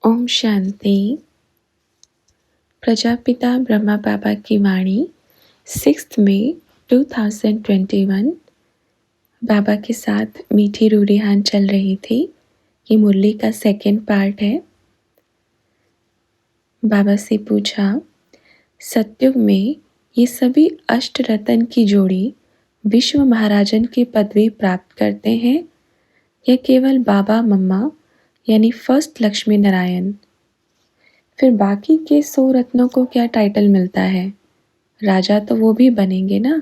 ओम शांति। प्रजापिता ब्रह्मा बाबा की वाणी 6 मई 2021। बाबा के साथ मीठी रूरिहान चल रही थी। ये मुरली का सेकंड पार्ट है। बाबा से पूछा, सतयुग में ये सभी अष्ट रतन की जोड़ी विश्व महाराजन की पदवी प्राप्त करते हैं या केवल बाबा मम्मा यानी फर्स्ट लक्ष्मी नारायण? फिर बाकी के 100 रत्नों को क्या टाइटल मिलता है? राजा तो वो भी बनेंगे ना,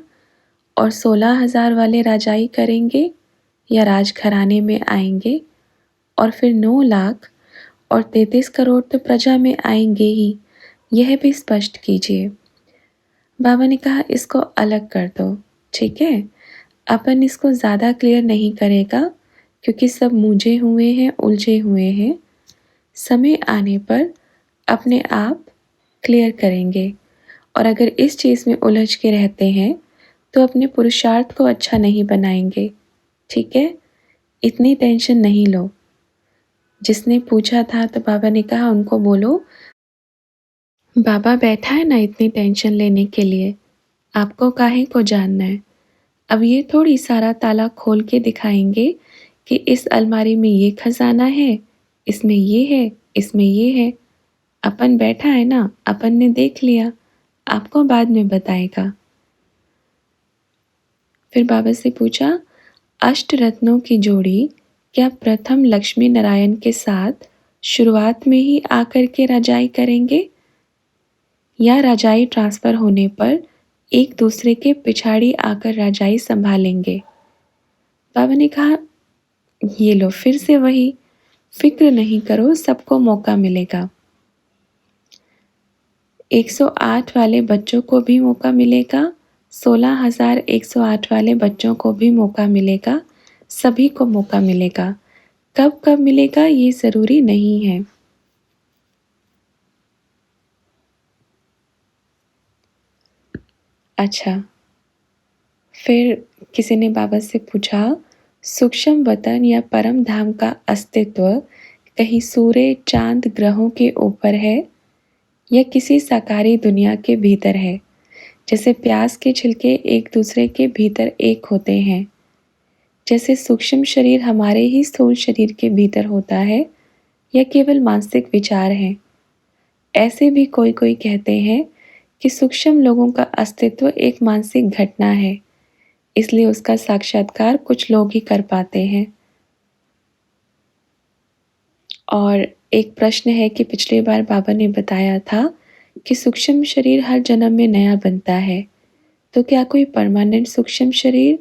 और 16,000 वाले राजाई करेंगे या राजघराने में आएंगे, और फिर 9 लाख और 33 करोड़ तो प्रजा में आएंगे ही। यह भी स्पष्ट कीजिए। बाबा ने कहा, इसको अलग कर दो, ठीक है। अपन इसको ज़्यादा क्लियर नहीं करेगा क्योंकि सब मूझे हुए हैं, उलझे हुए हैं। समय आने पर अपने आप क्लियर करेंगे। और अगर इस चीज़ में उलझ के रहते हैं तो अपने पुरुषार्थ को अच्छा नहीं बनाएंगे, ठीक है। इतनी टेंशन नहीं लो। जिसने पूछा था तो बाबा ने कहा उनको बोलो, बाबा बैठा है ना इतनी टेंशन लेने के लिए, आपको काहे को जानना है। अब ये थोड़ी सारा ताला खोल के दिखाएंगे कि इस अलमारी में ये खजाना है, इसमें ये है, इसमें ये है। अपन बैठा है ना, अपन ने देख लिया, आपको बाद में बताएगा। फिर बाबा से पूछा, अष्ट रत्नों की जोड़ी क्या प्रथम लक्ष्मी नारायण के साथ शुरुआत में ही आकर के राजाई करेंगे या राजाई ट्रांसफर होने पर एक दूसरे के पिछाड़ी आकर राजाई संभालेंगे? बाबा ने कहा, ये लो फिर से वही, फिक्र नहीं करो, सबको मौका मिलेगा। 108 वाले बच्चों को भी मौका मिलेगा, 16,108 वाले बच्चों को भी मौका मिलेगा, सभी को मौका मिलेगा। कब कब मिलेगा ये ज़रूरी नहीं है। अच्छा, फिर किसी ने बाबा से पूछा, सूक्ष्म वतन या परम धाम का अस्तित्व कहीं सूर्य चांद ग्रहों के ऊपर है या किसी साकारी दुनिया के भीतर है? जैसे प्याज के छिलके एक दूसरे के भीतर एक होते हैं, जैसे सूक्ष्म शरीर हमारे ही स्थूल शरीर के भीतर होता है, या केवल मानसिक विचार हैं? ऐसे भी कोई कोई कहते हैं कि सूक्ष्म लोगों का अस्तित्व एक मानसिक घटना है, इसलिए उसका साक्षात्कार कुछ लोग ही कर पाते हैं। और एक प्रश्न है कि पिछली बार बाबा ने बताया था कि सूक्ष्म शरीर हर जन्म में नया बनता है, तो क्या कोई परमानेंट सूक्ष्म शरीर,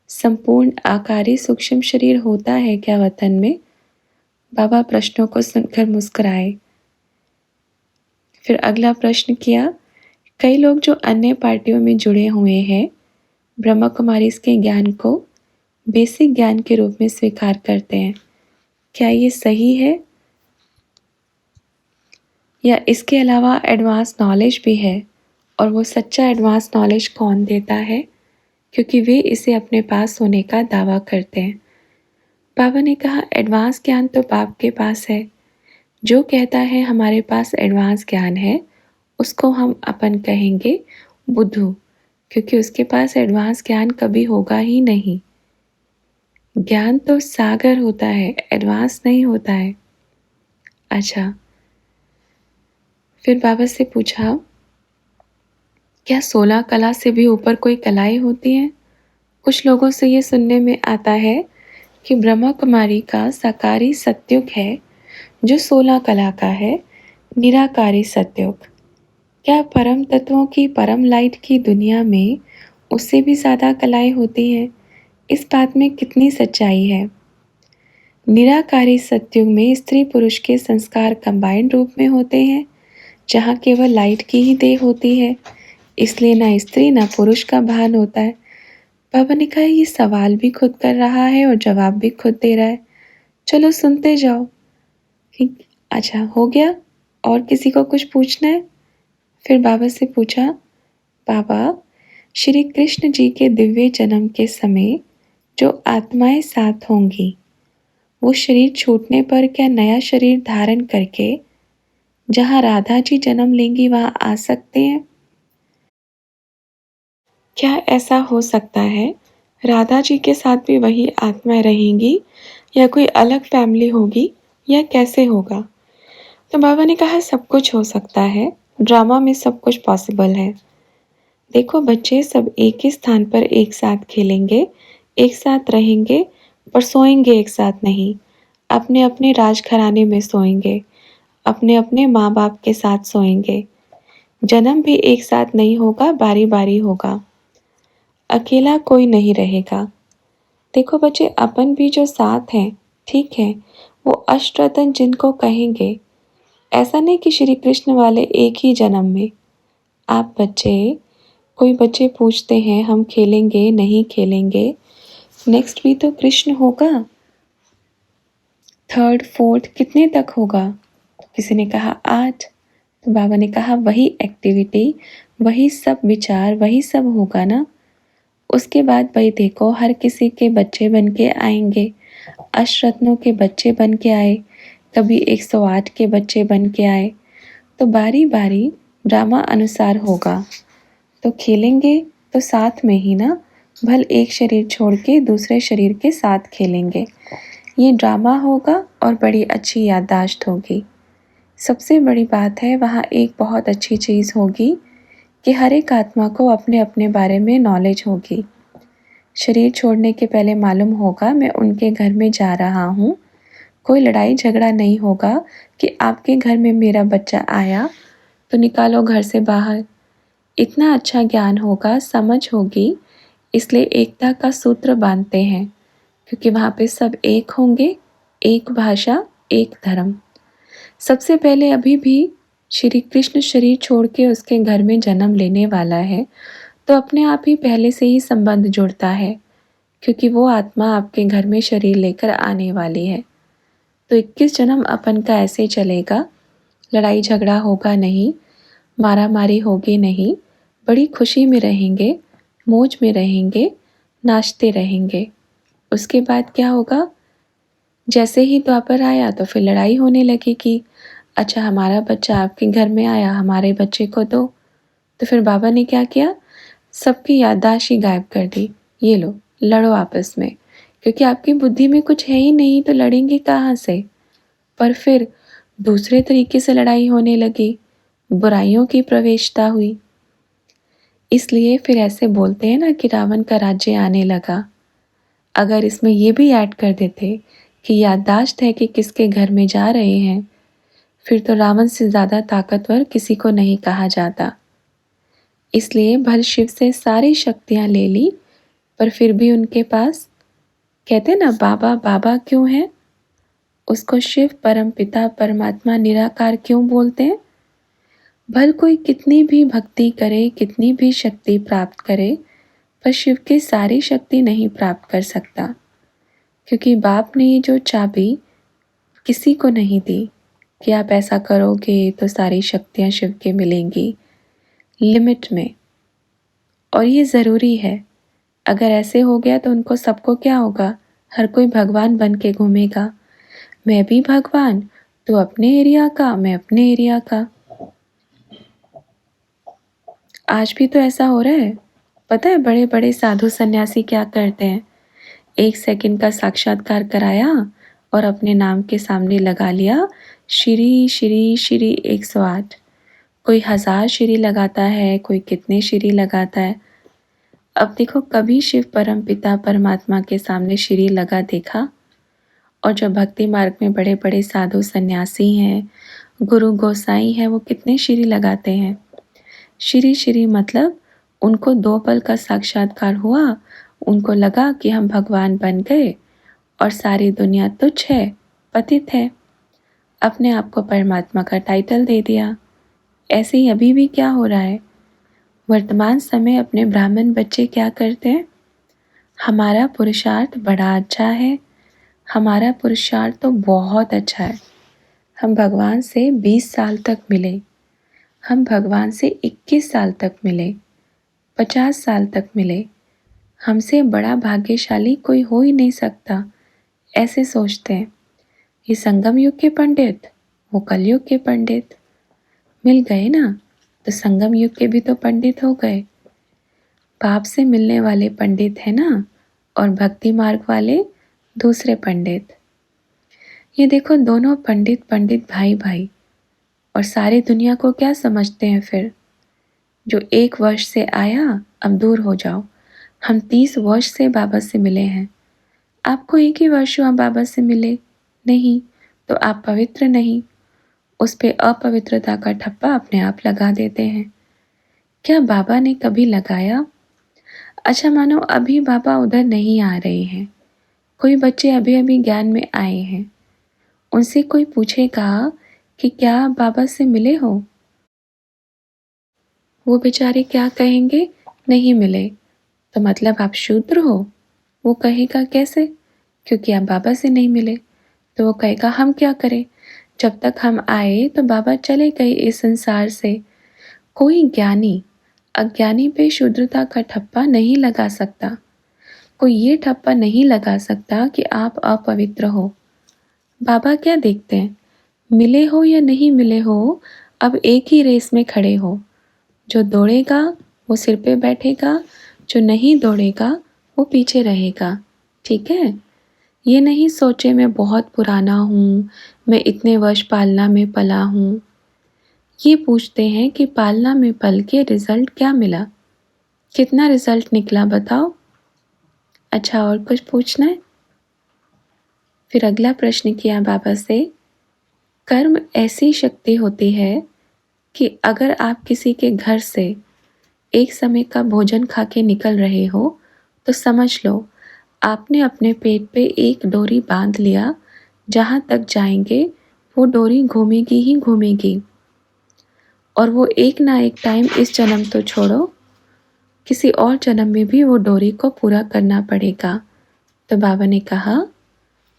संपूर्ण आकारी सूक्ष्म शरीर होता है क्या वतन में? बाबा प्रश्नों को सुनकर मुस्कुराए। फिर अगला प्रश्न किया, कई लोग जो अन्य पार्टियों में जुड़े हुए हैं ब्रह्मा कुमारी के ज्ञान को बेसिक ज्ञान के रूप में स्वीकार करते हैं, क्या ये सही है या इसके अलावा एडवांस नॉलेज भी है? और वो सच्चा एडवांस नॉलेज कौन देता है, क्योंकि वे इसे अपने पास होने का दावा करते हैं। बाबा ने कहा, एडवांस ज्ञान तो बाप के पास है। जो कहता है हमारे पास एडवांस ज्ञान है उसको हम अपन कहेंगे बुद्धू, क्योंकि उसके पास एडवांस ज्ञान कभी होगा ही नहीं। ज्ञान तो सागर होता है, एडवांस नहीं होता है। अच्छा, फिर बाबा से पूछा, क्या 16 कला से भी ऊपर कोई कलाएं होती हैं? कुछ लोगों से ये सुनने में आता है कि ब्रह्मा कुमारी का साकारी सत्युग है जो 16 कला का है, निराकारी सत्युग। क्या परम तत्वों की परम लाइट की दुनिया में उससे भी ज़्यादा कलाएं होती हैं? इस बात में कितनी सच्चाई है? निराकारी सत्युग में स्त्री पुरुष के संस्कार कंबाइंड रूप में होते हैं, जहाँ केवल लाइट की ही देह होती है, इसलिए ना स्त्री ना पुरुष का भान होता है। बाबा ने कहा, ये सवाल भी खुद कर रहा है और जवाब भी खुद दे रहा है, चलो सुनते जाओ। ठीक, अच्छा हो गया, और किसी को कुछ पूछना है? फिर बाबा से पूछा, बाबा, श्री कृष्ण जी के दिव्य जन्म के समय जो आत्माएं साथ होंगी वो शरीर छूटने पर क्या नया शरीर धारण करके जहाँ राधा जी जन्म लेंगी वहाँ आ सकते हैं? क्या ऐसा हो सकता है राधा जी के साथ भी वही आत्माएं रहेंगी या कोई अलग फैमिली होगी या कैसे होगा? तो बाबा ने कहा सब कुछ हो सकता है, ड्रामा में सब कुछ पॉसिबल है। देखो बच्चे सब एक ही स्थान पर एक साथ खेलेंगे, एक साथ रहेंगे, पर सोएंगे एक साथ नहीं। अपने अपने राजघराने में सोएंगे, अपने अपने माँ बाप के साथ सोएंगे। जन्म भी एक साथ नहीं होगा, बारी बारी होगा। अकेला कोई नहीं रहेगा। देखो बच्चे अपन भी जो साथ हैं, ठीक है, वो अष्टरतन जिनको कहेंगे, ऐसा नहीं कि श्री कृष्ण वाले एक ही जन्म में। आप बच्चे, कोई बच्चे पूछते हैं हम खेलेंगे नहीं खेलेंगे, नेक्स्ट भी तो कृष्ण होगा। थर्ड फोर्थ कितने तक होगा? किसी ने कहा 8। तो बाबा ने कहा वही एक्टिविटी, वही सब विचार, वही सब होगा ना। उसके बाद भाई देखो हर किसी के बच्चे बन के आएंगे। अष्टरत्नों के बच्चे बन के आए, कभी 108 के बच्चे बन के आए, तो बारी बारी ड्रामा अनुसार होगा। तो खेलेंगे तो साथ में ही ना, भल एक शरीर छोड़ के दूसरे शरीर के साथ खेलेंगे। ये ड्रामा होगा और बड़ी अच्छी याददाश्त होगी। सबसे बड़ी बात है वहाँ एक बहुत अच्छी चीज़ होगी कि हर एक आत्मा को अपने अपने बारे में नॉलेज होगी। शरीर छोड़ने के पहले मालूम होगा मैं उनके घर में जा रहा हूँ। कोई लड़ाई झगड़ा नहीं होगा कि आपके घर में मेरा बच्चा आया तो निकालो घर से बाहर। इतना अच्छा ज्ञान होगा, समझ होगी, इसलिए एकता का सूत्र बांधते हैं क्योंकि वहाँ पे सब एक होंगे, एक भाषा, एक धर्म। सबसे पहले अभी भी श्री कृष्ण शरीर छोड़ के उसके घर में जन्म लेने वाला है, तो अपने आप ही पहले से ही संबंध जुड़ता है क्योंकि वो आत्मा आपके घर में शरीर लेकर आने वाली है। तो 21 जन्म अपन का ऐसे चलेगा, लड़ाई झगड़ा होगा नहीं, मारा मारी होगी नहीं, बड़ी खुशी में रहेंगे, मौज में रहेंगे, नाचते रहेंगे। उसके बाद क्या होगा? जैसे ही द्वापर आया तो फिर लड़ाई होने लगेगी। अच्छा हमारा बच्चा आपके घर में आया, हमारे बच्चे को दो। तो फिर बाबा ने क्या किया? सबकी याददाश्त ही गायब कर दी। ये लो लड़ो आपस में, क्योंकि आपकी बुद्धि में कुछ है ही नहीं तो लड़ेंगे कहाँ से? पर फिर दूसरे तरीके से लड़ाई होने लगी, बुराइयों की प्रवेशता हुई। इसलिए फिर ऐसे बोलते हैं ना कि रावण का राज्य आने लगा। अगर इसमें ये भी ऐड कर देते कि याददाश्त है कि किसके घर में जा रहे हैं, फिर तो रावण से ज़्यादा ताकतवर किसी को नहीं कहा जाता। इसलिए भल शिव से सारी शक्तियाँ ले ली, पर फिर भी उनके पास, कहते ना बाबा बाबा क्यों है? उसको शिव परम पिता परमात्मा निराकार क्यों बोलते हैं? भल कोई कितनी भी भक्ति करे, कितनी भी शक्ति प्राप्त करे, पर शिव की सारी शक्ति नहीं प्राप्त कर सकता, क्योंकि बाप ने ये जो चाबी किसी को नहीं दी कि आप ऐसा करोगे तो सारी शक्तियाँ शिव के मिलेंगी, लिमिट में। और ये ज़रूरी है, अगर ऐसे हो गया तो उनको सबको क्या होगा? हर कोई भगवान बन के घूमेगा। मैं भी भगवान, तू अपने एरिया का, मैं अपने एरिया का। आज भी तो ऐसा हो रहा है। पता है बड़े बड़े साधु सन्यासी क्या करते हैं? 1 सेकंड का साक्षात्कार कराया और अपने नाम के सामने लगा लिया श्री श्री श्री 108। कोई 1000 श्री लगाता है, कोई कितने श्री लगाता है। अब देखो कभी शिव परम पिता परमात्मा के सामने श्री लगा देखा? और जो भक्ति मार्ग में बड़े बड़े साधु सन्यासी हैं, गुरु गोसाई हैं, वो कितने श्री लगाते हैं? श्री श्री मतलब उनको 2 पल का साक्षात्कार हुआ, उनको लगा कि हम भगवान बन गए और सारी दुनिया तुच्छ है, पतित है, अपने आप को परमात्मा का टाइटल दे दिया। ऐसे ही अभी भी क्या हो रहा है? वर्तमान समय अपने ब्राह्मण बच्चे क्या करते हैं? हमारा पुरुषार्थ बड़ा अच्छा है, हमारा पुरुषार्थ तो बहुत अच्छा है। हम भगवान से 20 साल तक मिले, हम भगवान से 21 साल तक मिले, 50 साल तक मिले। हमसे बड़ा भाग्यशाली कोई हो ही नहीं सकता। ऐसे सोचते हैं, ये संगम युग के पंडित, वो कलयुग के पंडित मिल गए ना, तो संगम युग के भी तो पंडित हो गए। पाप से मिलने वाले पंडित है ना, और भक्ति मार्ग वाले दूसरे पंडित। ये देखो दोनों पंडित पंडित भाई भाई। और सारी दुनिया को क्या समझते हैं फिर? जो 1 वर्ष से आया अब दूर हो जाओ। हम 30 वर्ष से बाबा से मिले हैं। आपको 1 ही वर्ष हुआ बाबा से मिले नहीं, तो आप पवित्र नहीं। उस पे अपवित्रता का ठप्पा अपने आप लगा देते हैं। क्या बाबा ने कभी लगाया? अच्छा मानो अभी बाबा उधर नहीं आ रहे हैं, कोई बच्चे अभी अभी ज्ञान में आए हैं, उनसे कोई पूछेगा कि क्या आप बाबा से मिले हो? वो बेचारे क्या कहेंगे? नहीं मिले। तो मतलब आप शूद्र हो? वो कहेगा कैसे? क्योंकि आप बाबा से नहीं मिले। तो वो कहेगा हम क्या करें, जब तक हम आए तो बाबा चले गए इस संसार से। कोई ज्ञानी अज्ञानी पे शूद्रता का ठप्पा नहीं लगा सकता। कोई ये ठप्पा नहीं लगा सकता कि आप अपवित्र हो। बाबा क्या देखते हैं? मिले हो या नहीं मिले हो, अब एक ही रेस में खड़े हो। जो दौड़ेगा वो सिर पे बैठेगा, जो नहीं दौड़ेगा वो पीछे रहेगा। ठीक है? ये नहीं सोचे मैं बहुत पुराना हूँ, मैं इतने वर्ष पालना में पला हूँ। ये पूछते हैं कि पालना में पल के रिजल्ट क्या मिला, कितना रिजल्ट निकला बताओ। अच्छा और कुछ पूछना है? फिर अगला प्रश्न किया बाबा से, कर्म ऐसी शक्ति होती है कि अगर आप किसी के घर से एक समय का भोजन खा के निकल रहे हो तो समझ लो आपने अपने पेट पे एक डोरी बांध लिया। जहाँ तक जाएंगे वो डोरी घूमेगी ही घूमेगी, और वो एक ना एक टाइम इस जन्म तो छोड़ो, किसी और जन्म में भी वो डोरी को पूरा करना पड़ेगा। तो बाबा ने कहा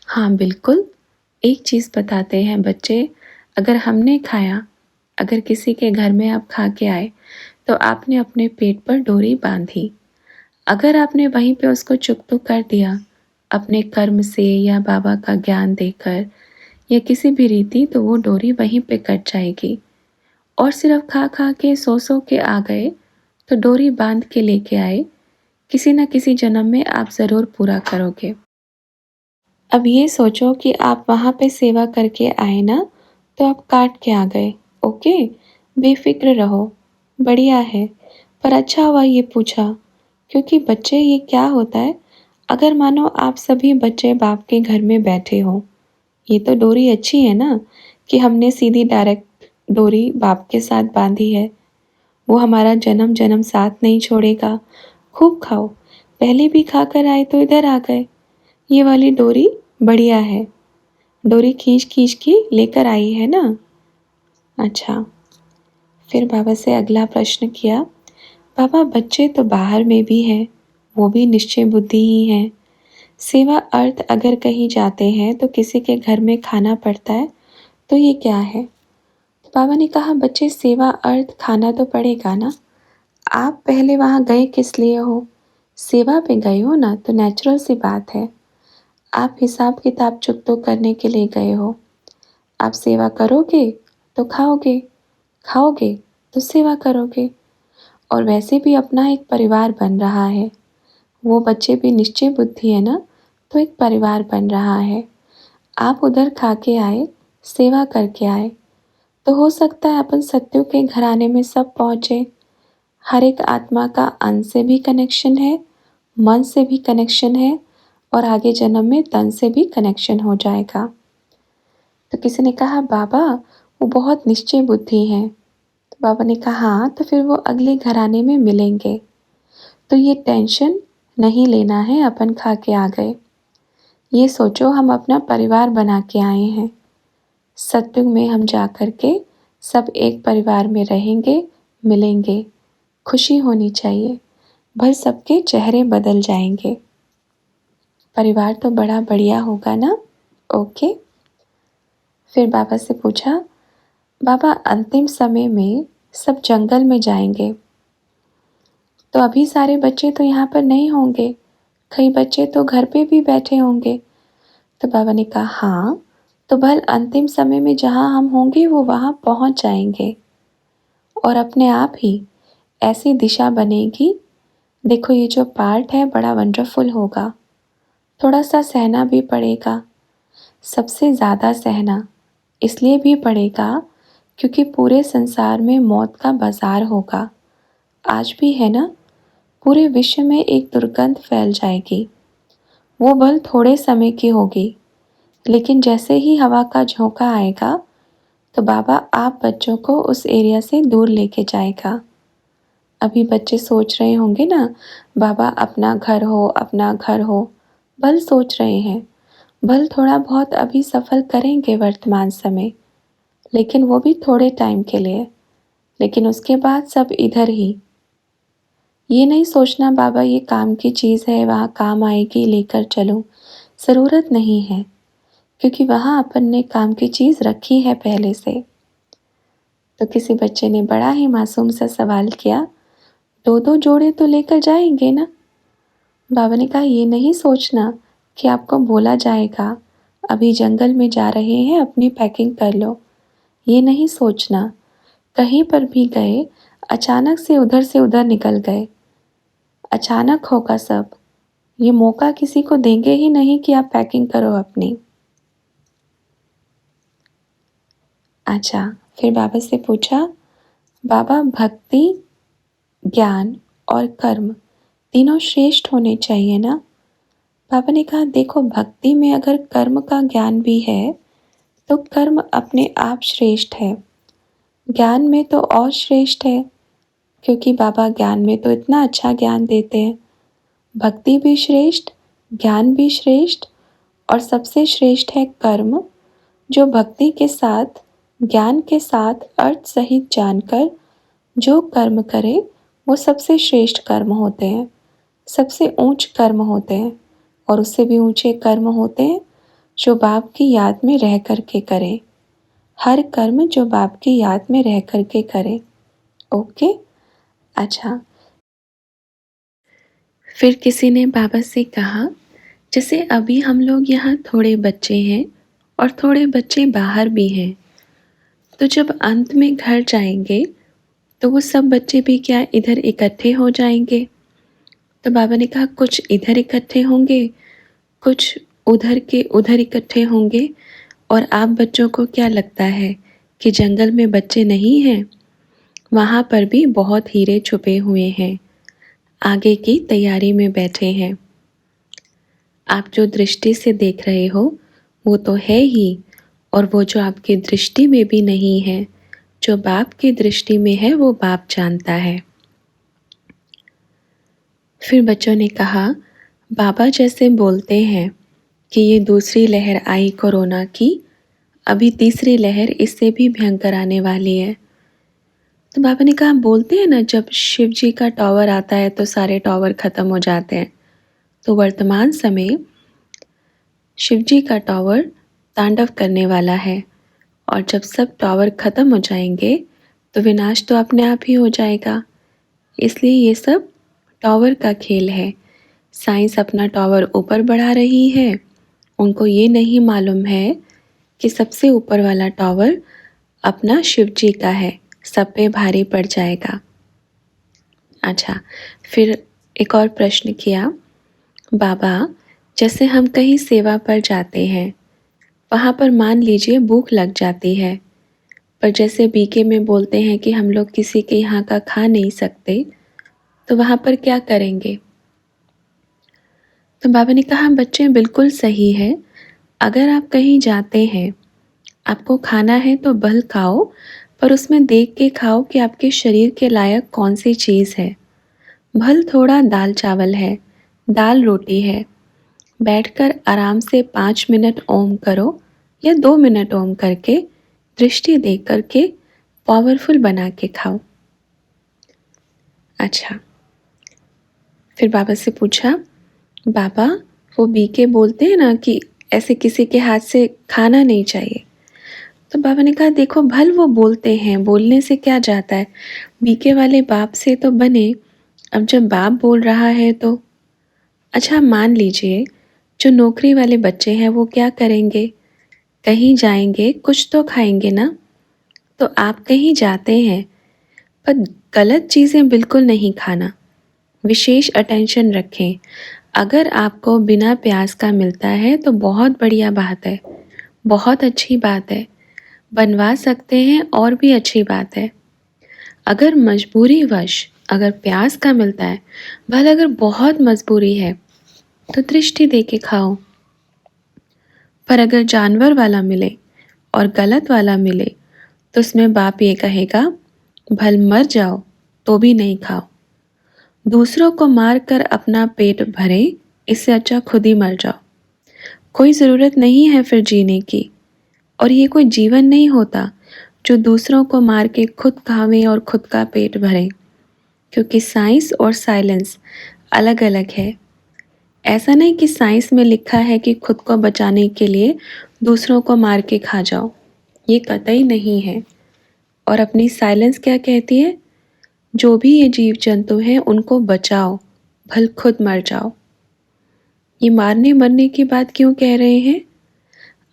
हाँ बिल्कुल। एक चीज़ बताते हैं बच्चे, अगर हमने खाया, अगर किसी के घर में आप खा के आए तो आपने अपने पेट पर डोरी बांधी। अगर आपने वहीं पे उसको चुप तो कर दिया अपने कर्म से या बाबा का ज्ञान देकर या किसी भी रीति, तो वो डोरी वहीं पे कट जाएगी। और सिर्फ खा खा के सो के आ गए तो डोरी बांध के लेके आए, किसी न किसी जन्म में आप ज़रूर पूरा करोगे। अब ये सोचो कि आप वहाँ पे सेवा करके आए ना, तो आप काट के आ गए। ओके, बेफिक्र रहो, बढ़िया है। पर अच्छा हुआ ये पूछा, क्योंकि बच्चे ये क्या होता है, अगर मानो आप सभी बच्चे बाप के घर में बैठे हो, ये तो डोरी अच्छी है ना कि हमने सीधी डायरेक्ट डोरी बाप के साथ बांधी है। वो हमारा जन्म जन्म साथ नहीं छोड़ेगा। खूब खाओ, पहले भी खाकर आए तो इधर आ गए। ये वाली डोरी बढ़िया है, डोरी खींच खींच के लेकर आई है ना। अच्छा, फिर बाबा से अगला प्रश्न किया, बाबा बच्चे तो बाहर में भी हैं, वो भी निश्चय बुद्धि ही हैं। सेवा अर्थ अगर कहीं जाते हैं तो किसी के घर में खाना पड़ता है, तो ये क्या है? तो बाबा ने कहा बच्चे सेवा अर्थ खाना तो पड़ेगा ना। आप पहले वहाँ गए किस लिए हो? सेवा पे गए हो ना, तो नेचुरल सी बात है। आप हिसाब किताब चुकतो करने के लिए गए हो। आप सेवा करोगे तो खाओगे, खाओगे तो सेवा करोगे, और वैसे भी अपना एक परिवार बन रहा है। वो बच्चे भी निश्चय बुद्धि है ना, तो एक परिवार बन रहा है। आप उधर खा के आए, सेवा करके आए, तो हो सकता है अपन सत्यों के घराने में सब पहुँचे। हर एक आत्मा का अन्न से भी कनेक्शन है, मन से भी कनेक्शन है, और आगे जन्म में तन से भी कनेक्शन हो जाएगा। तो किसी ने कहा बाबा वो बहुत निश्चय बुद्धि हैं। तो बाबा ने कहा हाँ, तो फिर वो अगले घराने में मिलेंगे। तो ये टेंशन नहीं लेना है, अपन खा के आ गए। ये सोचो हम अपना परिवार बना के आए हैं। सत्युग में हम जा कर के सब एक परिवार में रहेंगे, मिलेंगे। खुशी होनी चाहिए, भर सबके चेहरे बदल जाएंगे। परिवार तो बड़ा बढ़िया होगा ना। ओके। फिर बाबा से पूछा, बाबा अंतिम समय में सब जंगल में जाएंगे, तो अभी सारे बच्चे तो यहाँ पर नहीं होंगे, कई बच्चे तो घर पे भी बैठे होंगे, तो बाबा ने कहा हाँ, तो भल अंतिम समय में जहाँ हम होंगे वो वहाँ पहुँच जाएंगे और अपने आप ही ऐसी दिशा बनेगी। देखो ये जो पार्ट है बड़ा वंडरफुल होगा, थोड़ा सा सहना भी पड़ेगा, सबसे ज़्यादा सहना इसलिए भी पड़ेगा क्योंकि पूरे संसार में मौत का बाजार होगा। आज भी है ना, पूरे विश्व में एक दुर्गंध फैल जाएगी। वो भल थोड़े समय की होगी, लेकिन जैसे ही हवा का झोंका आएगा तो बाबा आप बच्चों को उस एरिया से दूर लेके जाएगा। अभी बच्चे सोच रहे होंगे ना, बाबा अपना घर हो, अपना घर हो, भल सोच रहे हैं, भल थोड़ा बहुत अभी सफल करेंगे वर्तमान समय, लेकिन वो भी थोड़े टाइम के लिए, लेकिन उसके बाद सब इधर ही। ये नहीं सोचना बाबा ये काम की चीज़ है, वहाँ काम आएगी लेकर चलो, ज़रूरत नहीं है, क्योंकि वहाँ अपन ने काम की चीज़ रखी है पहले से। तो किसी बच्चे ने बड़ा ही मासूम सा सवाल किया, दो दो जोड़े तो लेकर जाएंगे ना? बाबा ने कहा ये नहीं सोचना कि आपको बोला जाएगा अभी जंगल में जा रहे हैं अपनी पैकिंग कर लो, ये नहीं सोचना। कहीं पर भी गए अचानक से उधर निकल गए, अचानक होगा सब, ये मौका किसी को देंगे ही नहीं कि आप पैकिंग करो अपनी। अच्छा, फिर बाबा से पूछा, बाबा भक्ति, ज्ञान और कर्म तीनों श्रेष्ठ होने चाहिए ना? बाबा ने कहा देखो भक्ति में अगर कर्म का ज्ञान भी है तो कर्म अपने आप श्रेष्ठ है, ज्ञान में तो और श्रेष्ठ है, क्योंकि बाबा ज्ञान में तो इतना अच्छा ज्ञान देते हैं। भक्ति भी श्रेष्ठ, ज्ञान भी श्रेष्ठ, और सबसे श्रेष्ठ है कर्म, जो भक्ति के साथ ज्ञान के साथ अर्थ सहित जानकर जो कर्म करे वो सबसे श्रेष्ठ कर्म होते हैं, सबसे ऊंच कर्म होते हैं। और उससे भी ऊंचे कर्म होते हैं जो बाप की याद में रह करके करें, हर कर्म जो बाप की याद में रह करके करें। ओके। अच्छा, फिर किसी ने बाबा से कहा, जैसे अभी हम लोग यहाँ थोड़े बच्चे हैं और थोड़े बच्चे बाहर भी हैं, तो जब अंत में घर जाएंगे तो वो सब बच्चे भी क्या इधर इकट्ठे हो जाएंगे? तो बाबा ने कहा कुछ इधर इकट्ठे होंगे, कुछ उधर के उधर इकट्ठे होंगे। और आप बच्चों को क्या लगता है कि जंगल में बच्चे नहीं हैं? वहाँ पर भी बहुत हीरे छुपे हुए हैं, आगे की तैयारी में बैठे हैं। आप जो दृष्टि से देख रहे हो वो तो है ही, और वो जो आपकी दृष्टि में भी नहीं है, जो बाप की दृष्टि में है वो बाप जानता है। फिर बच्चों ने कहा, बाबा जैसे बोलते हैं कि ये दूसरी लहर आई कोरोना की, अभी तीसरी लहर इससे भी भयंकर आने वाली है। तो बाबा ने कहा बोलते हैं ना जब शिव जी का टावर आता है तो सारे टावर ख़त्म हो जाते हैं, तो वर्तमान समय शिव जी का टावर तांडव करने वाला है, और जब सब टावर ख़त्म हो जाएंगे तो विनाश तो अपने आप ही हो जाएगा। इसलिए ये सब टावर का खेल है। साइंस अपना टावर ऊपर बढ़ा रही है, उनको ये नहीं मालूम है कि सबसे ऊपर वाला टावर अपना शिव जी का है, सब पे भारी पड़ जाएगा। अच्छा, फिर एक और प्रश्न किया, बाबा जैसे हम कहीं सेवा पर जाते हैं, वहाँ पर मान लीजिए भूख लग जाती है, पर जैसे बीके में बोलते हैं कि हम लोग किसी के यहाँ का खा नहीं सकते, तो वहाँ पर क्या करेंगे? तो बाबा ने कहा बच्चे बिल्कुल सही है, अगर आप कहीं जाते हैं, आपको खाना है तो भल खाओ, पर उसमें देख के खाओ कि आपके शरीर के लायक कौन सी चीज़ है। भल थोड़ा दाल चावल है, दाल रोटी है, बैठकर आराम से 5 मिनट ओम करो या 2 मिनट ओम करके दृष्टि देख करके पावरफुल बना के खाओ। अच्छा, फिर बाबा से पूछा, बाबा वो बीके बोलते हैं ना कि ऐसे किसी के हाथ से खाना नहीं चाहिए, तो बाबा ने कहा देखो भल वो बोलते हैं, बोलने से क्या जाता है, बीके वाले बाप से तो बने, अब जब बाप बोल रहा है तो। अच्छा मान लीजिए जो नौकरी वाले बच्चे हैं वो क्या करेंगे? कहीं जाएंगे, कुछ तो खाएंगे ना। तो आप कहीं जाते हैं, पर गलत चीज़ें बिल्कुल नहीं खाना। विशेष अटेंशन रखें। अगर आपको बिना प्याज का मिलता है तो बहुत बढ़िया बात है, बहुत अच्छी बात है, बनवा सकते हैं और भी अच्छी बात है। अगर मजबूरीवश अगर प्याज का मिलता है, भले अगर बहुत मजबूरी है तो दृष्टि दे के खाओ। पर अगर जानवर वाला मिले और गलत वाला मिले तो उसमें बाप ये कहेगा, भल मर जाओ तो भी नहीं खाओ। दूसरों को मार कर अपना पेट भरे, इससे अच्छा खुद ही मर जाओ। कोई ज़रूरत नहीं है फिर जीने की। और ये कोई जीवन नहीं होता जो दूसरों को मार के खुद खावे और खुद का पेट भरे, क्योंकि साइंस और साइलेंस अलग अलग है। ऐसा नहीं कि साइंस में लिखा है कि खुद को बचाने के लिए दूसरों को मार के खा जाओ, ये कतई नहीं है। और अपनी साइलेंस क्या कहती है? जो भी ये जीव जंतु हैं उनको बचाओ, भल खुद मर जाओ। ये मारने मरने की बात क्यों कह रहे हैं?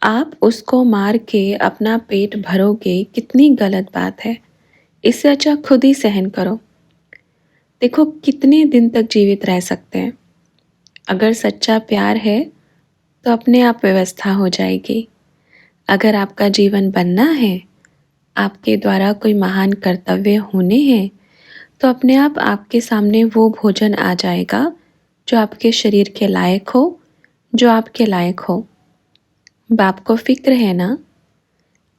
आप उसको मार के अपना पेट भरोगे, कितनी गलत बात है। इससे अच्छा खुद ही सहन करो। देखो कितने दिन तक जीवित रह सकते हैं। अगर सच्चा प्यार है तो अपने आप व्यवस्था हो जाएगी। अगर आपका जीवन बनना है, आपके द्वारा कोई महान कर्तव्य होने हैं, तो अपने आप आपके सामने वो भोजन आ जाएगा जो आपके शरीर के लायक हो, जो आपके लायक हो। बाप को फिक्र है ना?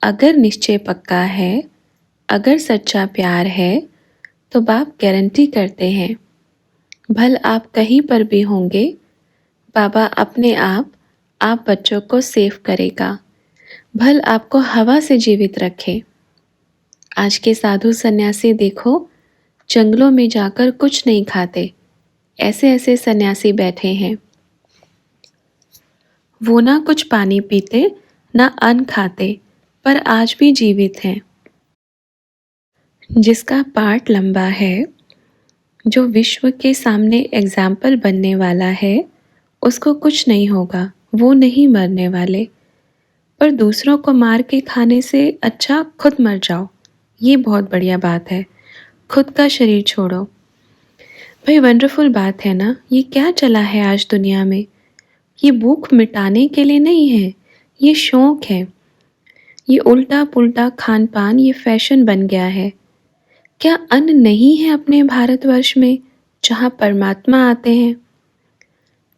अगर निश्चय पक्का है, अगर सच्चा प्यार है, तो बाप गारंटी करते हैं, भल आप कहीं पर भी होंगे, बाबा अपने आप बच्चों को सेफ करेगा। भल आपको हवा से जीवित रखे। आज के साधु सन्यासी देखो, जंगलों में जाकर कुछ नहीं खाते। ऐसे ऐसे सन्यासी बैठे हैं। वो ना कुछ पानी पीते, ना अन्न खाते, पर आज भी जीवित हैं। जिसका पार्ट लंबा है, जो विश्व के सामने एग्जाम्पल बनने वाला है, उसको कुछ नहीं होगा, वो नहीं मरने वाले। पर दूसरों को मार के खाने से अच्छा खुद मर जाओ, ये बहुत बढ़िया बात है। खुद का शरीर छोड़ो। भाई वंडरफुल बात है ना? ये क्या चला है आज दुनिया में? ये भूख मिटाने के लिए नहीं है, ये शौक है। ये उल्टा पुल्टा खान पान, ये फैशन बन गया है। क्या अन्न नहीं है अपने भारतवर्ष में जहाँ परमात्मा आते हैं?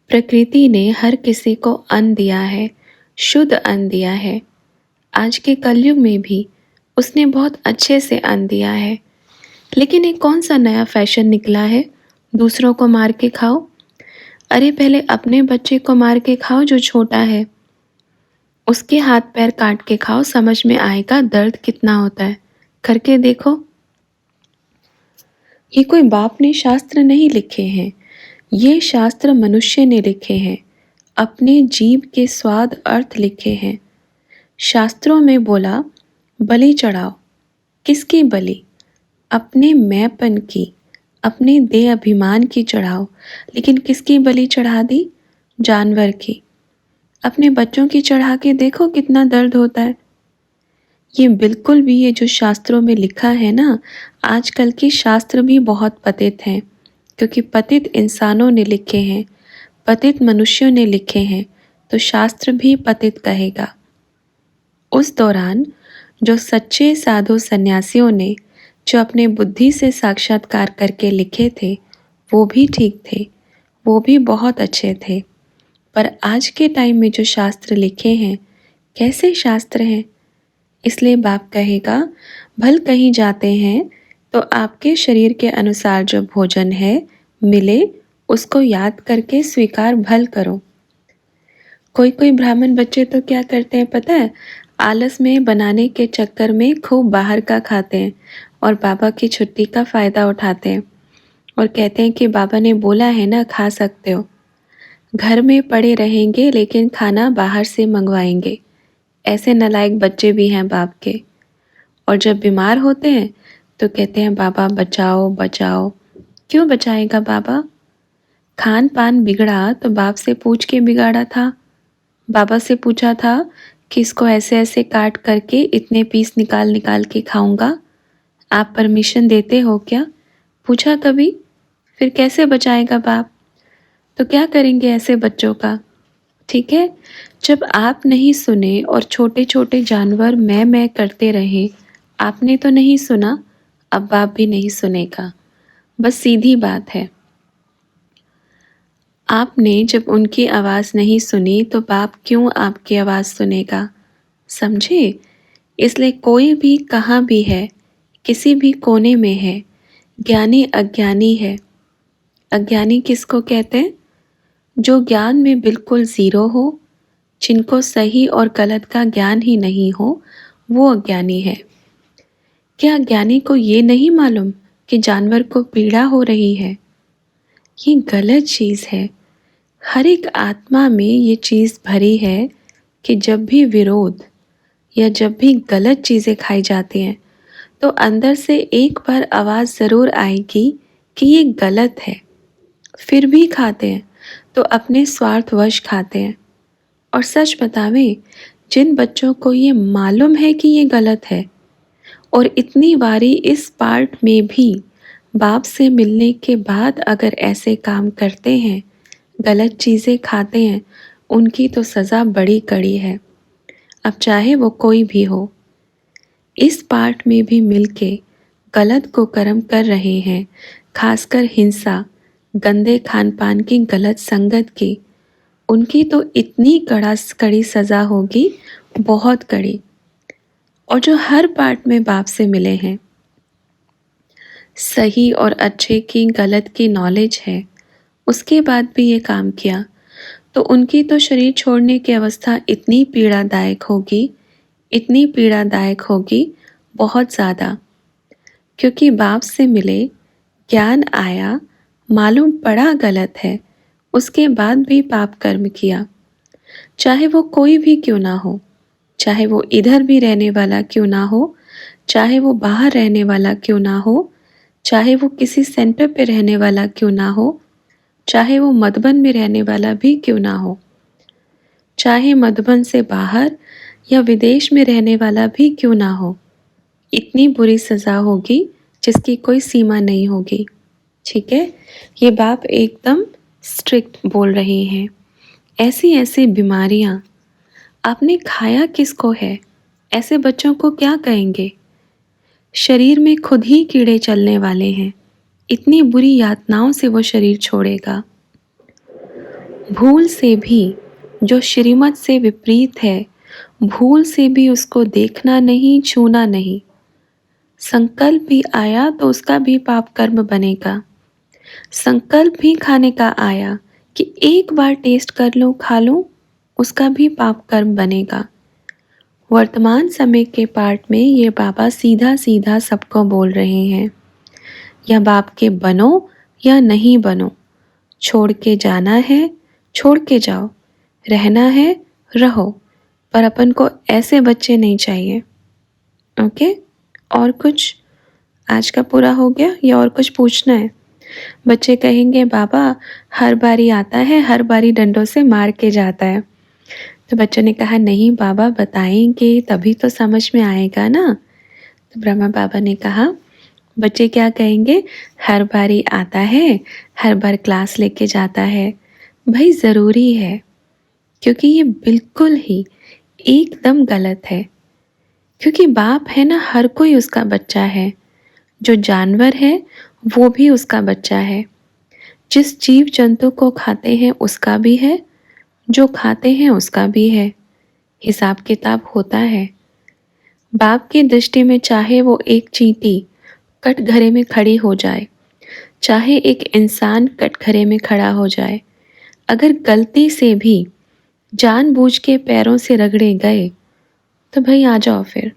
प्रकृति ने हर किसी को अन्न दिया है, शुद्ध अन्न दिया है। आज के कलयुग में भी उसने बहुत अच्छे से अन्न दिया है। लेकिन एक कौन सा नया फैशन निकला है? दूसरों को मार के खाओ। अरे पहले अपने बच्चे को मार के खाओ जो छोटा है, उसके हाथ पैर काट के खाओ, समझ में आएगा दर्द कितना होता है। करके देखो। ये कोई बाप ने शास्त्र नहीं लिखे हैं, ये शास्त्र मनुष्य ने लिखे हैं, अपने जीव के स्वाद अर्थ लिखे हैं। शास्त्रों में बोला बलि चढ़ाओ। किसकी बलि? अपने मैंपन की, अपने देह अभिमान की चढ़ाओ। लेकिन किसकी बलि चढ़ा दी? जानवर की। अपने बच्चों की चढ़ा के देखो कितना दर्द होता है। ये बिल्कुल भी, ये जो शास्त्रों में लिखा है ना, आजकल के शास्त्र भी बहुत पतित हैं, क्योंकि पतित इंसानों ने लिखे हैं, पतित मनुष्यों ने लिखे हैं, तो शास्त्र भी पतित कहेगा। उस दौरान जो सच्चे साधु सन्यासियों ने जो अपने बुद्धि से साक्षात्कार करके लिखे थे, वो भी ठीक थे, वो भी बहुत अच्छे थे। पर आज के टाइम में जो शास्त्र लिखे हैं, कैसे शास्त्र हैं? इसलिए बाप कहेगा, भल कहीं जाते हैं तो आपके शरीर के अनुसार जो भोजन है मिले, उसको याद करके स्वीकार भल करो। कोई कोई ब्राह्मण बच्चे तो क्या करते हैं पता है? आलस में बनाने के चक्कर में खूब बाहर का खाते हैं और बाबा की छुट्टी का फ़ायदा उठाते हैं और कहते हैं कि बाबा ने बोला है ना, खा सकते हो। घर में पड़े रहेंगे लेकिन खाना बाहर से मंगवाएंगे। ऐसे नालायक बच्चे भी हैं बाप के। और जब बीमार होते हैं तो कहते हैं बाबा बचाओ बचाओ। क्यों बचाएगा बाबा? खान पान बिगड़ा तो बाप से पूछ के बिगाड़ा था। बाबा से पूछा था कि इसको ऐसे ऐसे काट करके इतने पीस निकाल निकाल के खाऊंगा, आप परमिशन देते हो क्या? पूछा कभी? फिर कैसे बचाएगा बाप? तो क्या करेंगे ऐसे बच्चों का? ठीक है, जब आप नहीं सुने और छोटे छोटे जानवर मैं करते रहे, आपने तो नहीं सुना, अब बाप भी नहीं सुनेगा। बस सीधी बात है। आपने जब उनकी आवाज़ नहीं सुनी तो बाप क्यों आपकी आवाज़ सुनेगा? समझे? इसलिए कोई भी कहाँ भी है, किसी भी कोने में है, ज्ञानी अज्ञानी है। अज्ञानी किसको कहते हैं? जो ज्ञान में बिल्कुल ज़ीरो हो, जिनको सही और गलत का ज्ञान ही नहीं हो, वो अज्ञानी है। क्या अज्ञानी को ये नहीं मालूम कि जानवर को पीड़ा हो रही है? ये गलत चीज़ है। हर एक आत्मा में ये चीज़ भरी है कि जब भी विरोध या जब भी गलत चीज़ें खाई जाती हैं तो अंदर से एक बार आवाज़ ज़रूर आएगी कि ये गलत है। फिर भी खाते हैं तो अपने स्वार्थवश खाते हैं। और सच बतावें, जिन बच्चों को ये मालूम है कि ये गलत है और इतनी बारी इस पार्ट में भी बाप से मिलने के बाद अगर ऐसे काम करते हैं, गलत चीज़ें खाते हैं, उनकी तो सज़ा बड़ी कड़ी है। अब चाहे वो कोई भी हो, इस पार्ट में भी मिलके गलत को कर्म कर रहे हैं, खासकर हिंसा, गंदे खान पान की गलत संगत की, उनकी तो इतनी कड़ी सज़ा होगी, बहुत कड़ी। और जो हर पार्ट में बाप से मिले हैं, सही और अच्छे की गलत की नॉलेज है, उसके बाद भी ये काम किया, तो उनकी तो शरीर छोड़ने की अवस्था इतनी पीड़ादायक होगी, इतनी पीड़ादायक होगी, बहुत ज़्यादा। क्योंकि बाप से मिले, ज्ञान आया, मालूम पड़ा गलत है, उसके बाद भी पाप कर्म किया। चाहे वो कोई भी क्यों ना हो, चाहे वो इधर भी रहने वाला क्यों ना हो, चाहे वो बाहर रहने वाला क्यों ना हो, चाहे वो किसी सेंटर पे रहने वाला क्यों ना हो, चाहे वो मधुबन में रहने वाला भी क्यों ना हो, चाहे मधुबन से बाहर या विदेश में रहने वाला भी क्यों ना हो, इतनी बुरी सज़ा होगी जिसकी कोई सीमा नहीं होगी। ठीक है, ये बाप एकदम स्ट्रिक्ट बोल रहे हैं। ऐसी ऐसी बीमारियां आपने खाया किसको है? ऐसे बच्चों को क्या कहेंगे? शरीर में खुद ही कीड़े चलने वाले हैं, इतनी बुरी यातनाओं से वो शरीर छोड़ेगा। भूल से भी जो श्रीमत से विपरीत है, भूल से भी उसको देखना नहीं, छूना नहीं। संकल्प भी आया तो उसका भी पाप कर्म बनेगा। संकल्प भी खाने का आया कि एक बार टेस्ट कर लूं, खा लूं, उसका भी पाप कर्म बनेगा। वर्तमान समय के पार्ट में ये बाबा सीधा सीधा सबको बोल रहे हैं, या बाप के बनो या नहीं बनो, छोड़ के जाना है, छोड़ के जाओ, रहना है, रहो, पर अपन को ऐसे बच्चे नहीं चाहिए। ओके, और कुछ आज का पूरा हो गया या और कुछ पूछना है? बच्चे कहेंगे बाबा हर बारी आता है, हर बारी डंडों से मार के जाता है। तो बच्चों ने कहा नहीं बाबा, बताएंगे तभी तो समझ में आएगा ना। तो ब्रह्मा बाबा ने कहा बच्चे क्या कहेंगे, हर बारी आता है, हर बार क्लास लेके जाता है। भाई ज़रूरी है, क्योंकि ये बिल्कुल ही एकदम गलत है। क्योंकि बाप है ना, हर कोई उसका बच्चा है। जो जानवर है वो भी उसका बच्चा है। जिस जीव जंतु को खाते हैं उसका भी है, जो खाते हैं उसका भी है। हिसाब किताब होता है। बाप की दृष्टि में चाहे वो एक चींटी कटघरे में खड़ी हो जाए, चाहे एक इंसान कटघरे में खड़ा हो जाए, अगर गलती से भी जानबूझ के पैरों से रगड़े गए तो भाई आ जाओ फिर।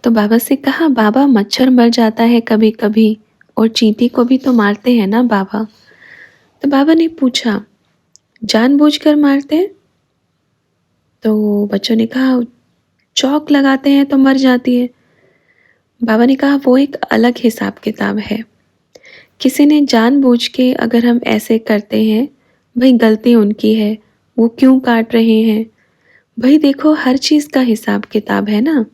तो बाबा से कहा बाबा मच्छर मर जाता है कभी कभी, और चींटी को भी तो मारते हैं ना बाबा। तो बाबा ने पूछा जानबूझकर मारते हैं? तो बच्चों ने कहा चौक लगाते हैं तो मर जाती है। बाबा ने कहा वो एक अलग हिसाब किताब है। किसी ने जानबूझ के अगर हम ऐसे करते हैं, भाई गलती उनकी है, वो क्यों काट रहे हैं? भाई देखो हर चीज़ का हिसाब किताब है ना।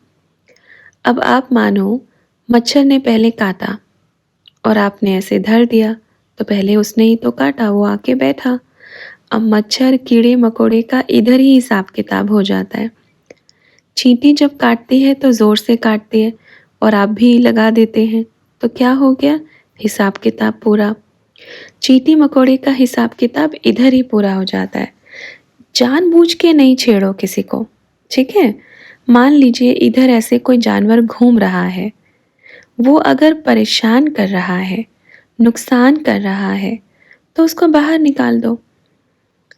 अब आप मानो मच्छर ने पहले काटा और आपने ऐसे धर दिया, तो पहले उसने ही तो काटा, वो आके बैठा। अब मच्छर कीड़े मकोड़े का इधर ही हिसाब किताब हो जाता है। चींटी जब काटती है तो ज़ोर से काटती है और आप भी लगा देते हैं, तो क्या हो गया? हिसाब किताब पूरा। चींटी मकोड़े का हिसाब किताब इधर ही पूरा हो जाता है। जानबूझ के नहीं छेड़ो किसी को, ठीक है? मान लीजिए इधर ऐसे कोई जानवर घूम रहा है, वो अगर परेशान कर रहा है, नुकसान कर रहा है, तो उसको बाहर निकाल दो,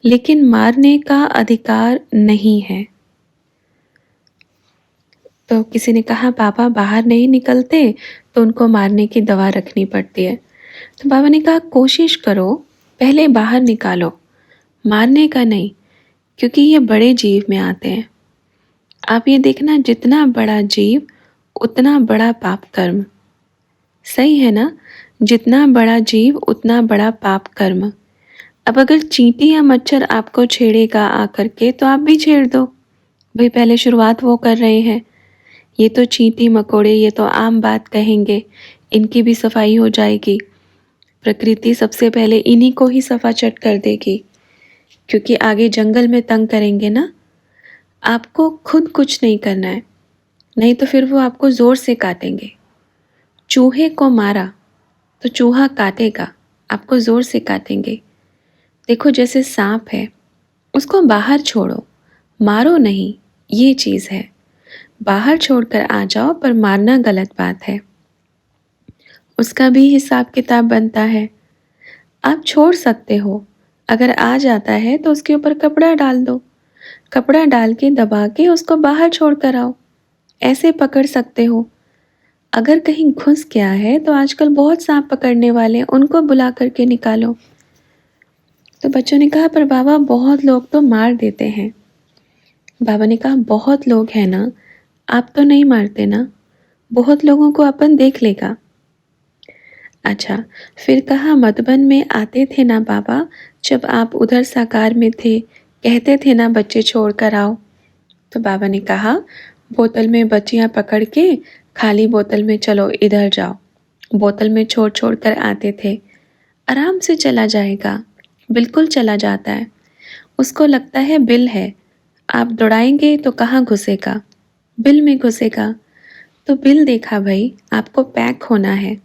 लेकिन मारने का अधिकार नहीं है। तो किसी ने कहा बाबा बाहर नहीं निकलते तो उनको मारने की दवा रखनी पड़ती है। तो बाबा ने कहा कोशिश करो, पहले बाहर निकालो, मारने का नहीं, क्योंकि ये बड़े जीव में आते हैं। आप ये देखना जितना बड़ा जीव उतना बड़ा पाप कर्म, सही है ना? जितना बड़ा जीव उतना बड़ा पाप कर्म। अब अगर चींटी या मच्छर आपको छेड़ेगा आकर के तो आप भी छेड़ दो, भाई पहले शुरुआत वो कर रहे हैं। ये तो चींटी मकोड़े, ये तो आम बात कहेंगे, इनकी भी सफाई हो जाएगी। प्रकृति सबसे पहले इन्हीं को ही सफा चट कर देगी, क्योंकि आगे जंगल में तंग करेंगे ना। आपको खुद कुछ नहीं करना है, नहीं तो फिर वो आपको ज़ोर से काटेंगे। चूहे को मारा तो चूहा काटेगा, आपको ज़ोर से काटेंगे। देखो जैसे सांप है, उसको बाहर छोड़ो, मारो नहीं, ये चीज़ है। बाहर छोड़कर आ जाओ पर मारना गलत बात है, उसका भी हिसाब किताब बनता है। आप छोड़ सकते हो, अगर आ जाता है तो उसके ऊपर कपड़ा डाल दो, कपड़ा डाल के दबा के उसको बाहर छोड़ कर आओ, ऐसे पकड़ सकते हो। अगर कहीं घुस गया है तो आजकल बहुत सांप पकड़ने वाले हैं, उनको बुला करके निकालो। तो बच्चों ने कहा पर बाबा बहुत लोग तो मार देते हैं। बाबा ने कहा बहुत लोग हैं ना, आप तो नहीं मारते ना, बहुत लोगों को अपन देख लेगा। अच्छा, फिर कहा मधुबन में आते थे ना बाबा, जब आप उधर साकार में थे, कहते थे ना बच्चे छोड़ कर आओ। तो बाबा ने कहा बोतल में बच्चियां पकड़ के खाली बोतल में चलो इधर जाओ, बोतल में छोड़ छोड़ कर आते थे। आराम से चला जाएगा, बिल्कुल चला जाता है। उसको लगता है बिल है, आप दौड़ाएंगे तो कहाँ घुसेगा? बिल में घुसेगा। तो बिल देखा भाई, आपको पैक होना है,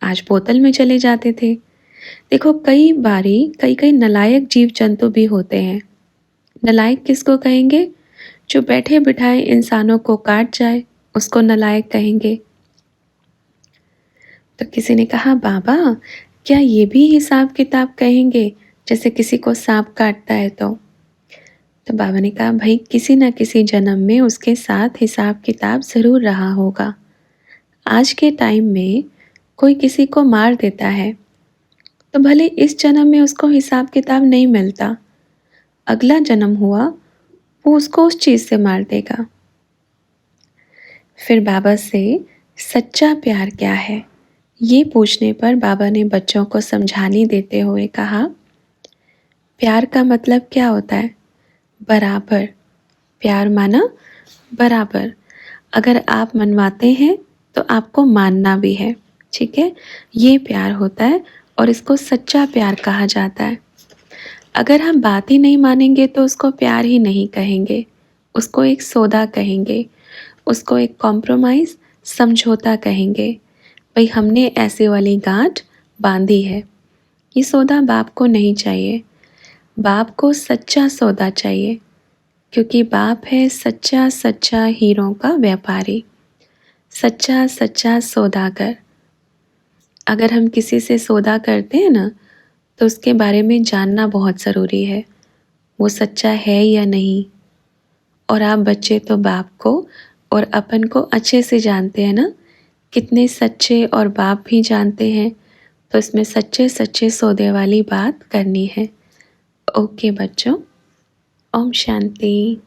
आज बोतल में चले जाते थे। देखो कई बारी कई कई नालायक जीव जंतु भी होते हैं। नालायक किसको कहेंगे? जो बैठे बिठाए इंसानों को काट जाए, उसको नालायक कहेंगे। तो किसी ने कहा बाबा क्या ये भी हिसाब किताब कहेंगे, जैसे किसी को सांप काटता है तो बाबा ने कहा भाई किसी न किसी जन्म में उसके साथ हिसाब किताब ज़रूर रहा होगा। आज के टाइम में कोई किसी को मार देता है तो भले इस जन्म में उसको हिसाब किताब नहीं मिलता, अगला जन्म हुआ वो उसको उस चीज़ से मार देगा। फिर बाबा से सच्चा प्यार क्या है, ये पूछने पर बाबा ने बच्चों को समझानी देते हुए कहा प्यार का मतलब क्या होता है? बराबर। प्यार माना बराबर। अगर आप मनवाते हैं तो आपको मानना भी है, ठीक है? ये प्यार होता है और इसको सच्चा प्यार कहा जाता है। अगर हम बात ही नहीं मानेंगे तो उसको प्यार ही नहीं कहेंगे, उसको एक सौदा कहेंगे, उसको एक कॉम्प्रोमाइज़ समझौता कहेंगे। भाई हमने ऐसे वाली गांठ बांधी है, ये सौदा बाप को नहीं चाहिए, बाप को सच्चा सौदा चाहिए, क्योंकि बाप है सच्चा सच्चा हीरों का व्यापारी, सच्चा सच्चा सौदागर। अगर हम किसी से सौदा करते हैं ना तो उसके बारे में जानना बहुत ज़रूरी है, वो सच्चा है या नहीं। और आप बच्चे तो बाप को और अपन को अच्छे से जानते हैं ना, कितने सच्चे और बाप भी जानते हैं, तो इसमें सच्चे सच्चे सौदे वाली बात करनी है। ओके बच्चों, ओम शांति।